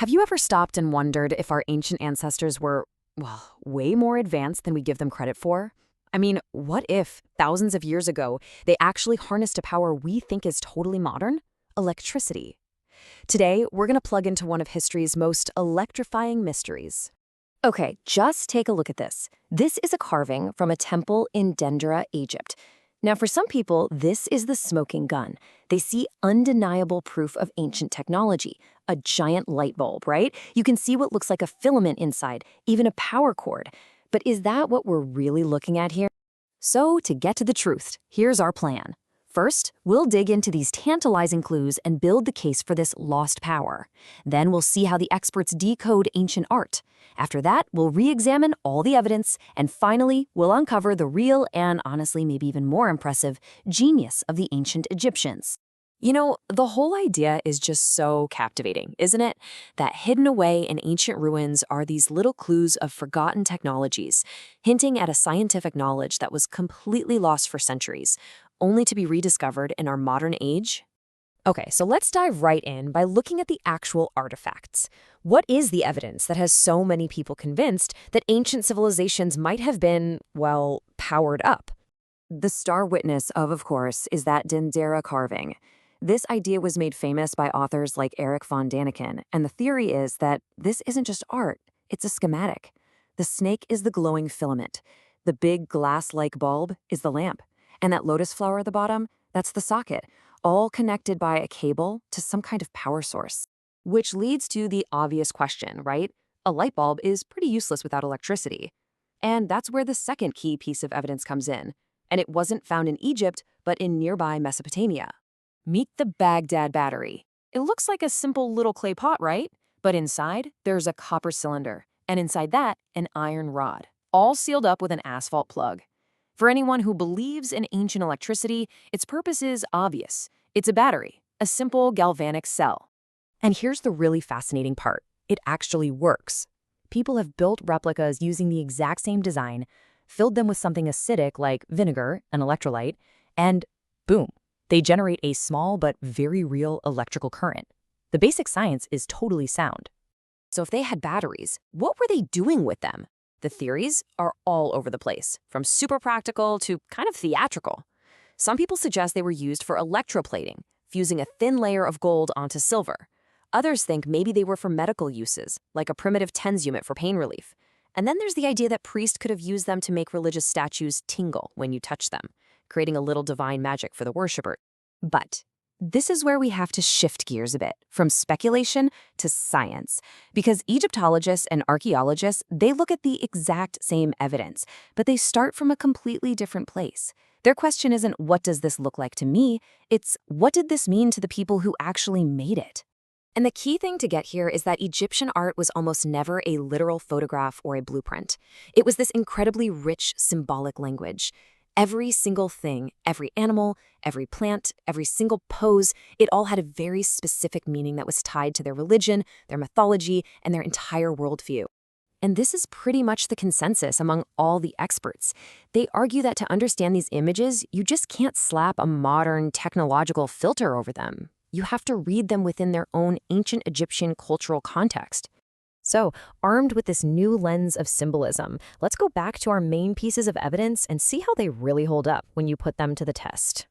Have you ever stopped and wondered if our ancient ancestors were, well, way more advanced than we give them credit for? I mean, what if, thousands of years ago, they actually harnessed a power we think is totally modern? Electricity. Today, we're going to plug into one of history's most electrifying mysteries. Okay, just take a look at this. This is a carving from a temple in Dendera, Egypt. Now, for some people, this is the smoking gun. They see undeniable proof of ancient technology, a giant light bulb, right? You can see what looks like a filament inside, even a power cord. But is that what we're really looking at here? So, to get to the truth, here's our plan. First, we'll dig into these tantalizing clues and build the case for this lost power. Then we'll see how the experts decode ancient art. After that, we'll re-examine all the evidence, and finally, we'll uncover the real and, honestly, maybe even more impressive, genius of the ancient Egyptians. You know, the whole idea is just so captivating, isn't it? That hidden away in ancient ruins are these little clues of forgotten technologies, hinting at a scientific knowledge that was completely lost for centuries, only to be rediscovered in our modern age. Okay, so let's dive right in by looking at the actual artifacts. What is the evidence that has so many people convinced that ancient civilizations might have been, well, powered up? The star witness of course, is that Dendera carving. This idea was made famous by authors like Erich von Däniken, and the theory is that this isn't just art, it's a schematic. The snake is the glowing filament. The big glass-like bulb is the lamp. And that lotus flower at the bottom, that's the socket, all connected by a cable to some kind of power source. Which leads to the obvious question, right? A light bulb is pretty useless without electricity. And that's where the second key piece of evidence comes in. And it wasn't found in Egypt, but in nearby Mesopotamia. Meet the Baghdad Battery. It looks like a simple little clay pot, right? But inside, there's a copper cylinder, and inside that, an iron rod, all sealed up with an asphalt plug. For anyone who believes in ancient electricity, its purpose is obvious. It's a battery, a simple galvanic cell. And here's the really fascinating part. It actually works. People have built replicas using the exact same design, filled them with something acidic like vinegar, an electrolyte, and boom, they generate a small but very real electrical current. The basic science is totally sound. So if they had batteries, what were they doing with them? The theories are all over the place, from super practical to kind of theatrical. Some people suggest they were used for electroplating, fusing a thin layer of gold onto silver. Others think maybe they were for medical uses, like a primitive TENS unit for pain relief. And then there's the idea that priests could have used them to make religious statues tingle when you touch them, creating a little divine magic for the worshiper. But this is where we have to shift gears a bit, from speculation to science. Because Egyptologists and archaeologists, they look at the exact same evidence, but they start from a completely different place. Their question isn't, what does this look like to me? It's, what did this mean to the people who actually made it? And the key thing to get here is that Egyptian art was almost never a literal photograph or a blueprint. It was this incredibly rich symbolic language. Every single thing, every animal, every plant, every single pose, it all had a very specific meaning that was tied to their religion, their mythology, and their entire worldview. And this is pretty much the consensus among all the experts. They argue that to understand these images, you just can't slap a modern technological filter over them. You have to read them within their own ancient Egyptian cultural context. So, armed with this new lens of symbolism, let's go back to our main pieces of evidence and see how they really hold up when you put them to the test.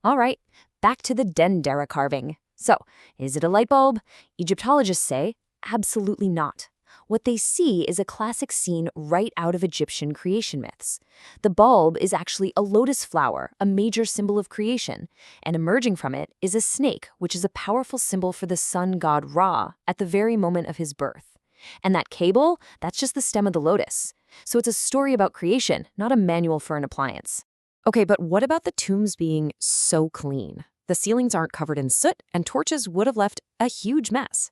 All right, back to the Dendera carving. So, is it a light bulb? Egyptologists say, absolutely not. What they see is a classic scene right out of Egyptian creation myths. The bulb is actually a lotus flower, a major symbol of creation, and emerging from it is a snake, which is a powerful symbol for the sun god Ra at the very moment of his birth. And that cable, that's just the stem of the lotus. So it's a story about creation, not a manual for an appliance. Okay, but what about the tombs being so clean? The ceilings aren't covered in soot, and torches would have left a huge mess.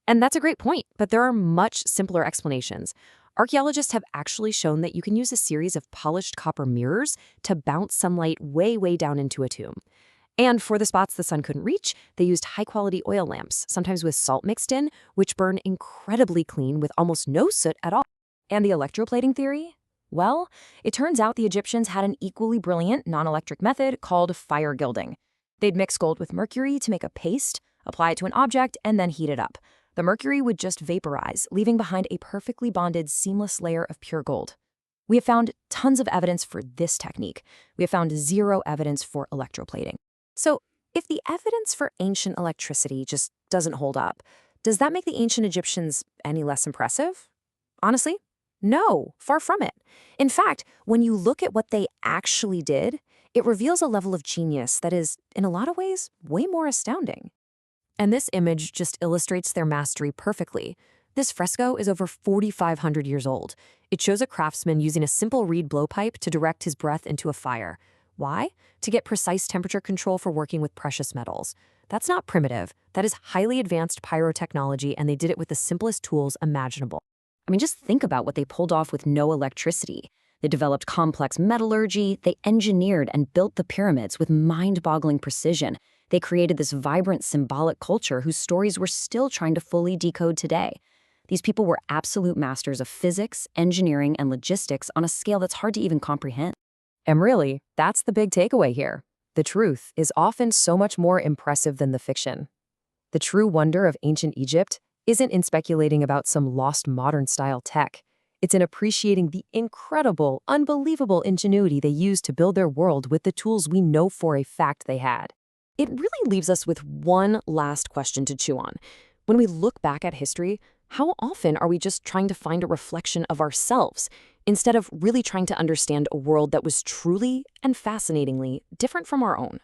And that's a great point, but there are much simpler explanations. Archaeologists have actually shown that you can use a series of polished copper mirrors to bounce sunlight way, way down into a tomb. And for the spots the sun couldn't reach, they used high-quality oil lamps, sometimes with salt mixed in, which burn incredibly clean with almost no soot at all. And the electroplating theory? Well, it turns out the Egyptians had an equally brilliant non-electric method called fire gilding. They'd mix gold with mercury to make a paste, apply it to an object, and then heat it up. The mercury would just vaporize, leaving behind a perfectly bonded, seamless layer of pure gold. We have found tons of evidence for this technique. We have found zero evidence for electroplating. So, if the evidence for ancient electricity just doesn't hold up, does that make the ancient Egyptians any less impressive? Honestly, no, far from it. In fact, when you look at what they actually did, it reveals a level of genius that is, in a lot of ways, way more astounding. And this image just illustrates their mastery perfectly. This fresco is over 4,500 years old. It shows a craftsman using a simple reed blowpipe to direct his breath into a fire. Why? To get precise temperature control for working with precious metals. That's not primitive. That is highly advanced pyrotechnology, and they did it with the simplest tools imaginable. I mean, just think about what they pulled off with no electricity. They developed complex metallurgy, they engineered and built the pyramids with mind-boggling precision. They created this vibrant, symbolic culture whose stories we're still trying to fully decode today. These people were absolute masters of physics, engineering, and logistics on a scale that's hard to even comprehend. And really, that's the big takeaway here. The truth is often so much more impressive than the fiction. The true wonder of ancient Egypt isn't in speculating about some lost modern-style tech. It's in appreciating the incredible, unbelievable ingenuity they used to build their world with the tools we know for a fact they had. It really leaves us with one last question to chew on. When we look back at history, how often are we just trying to find a reflection of ourselves instead of really trying to understand a world that was truly and fascinatingly different from our own?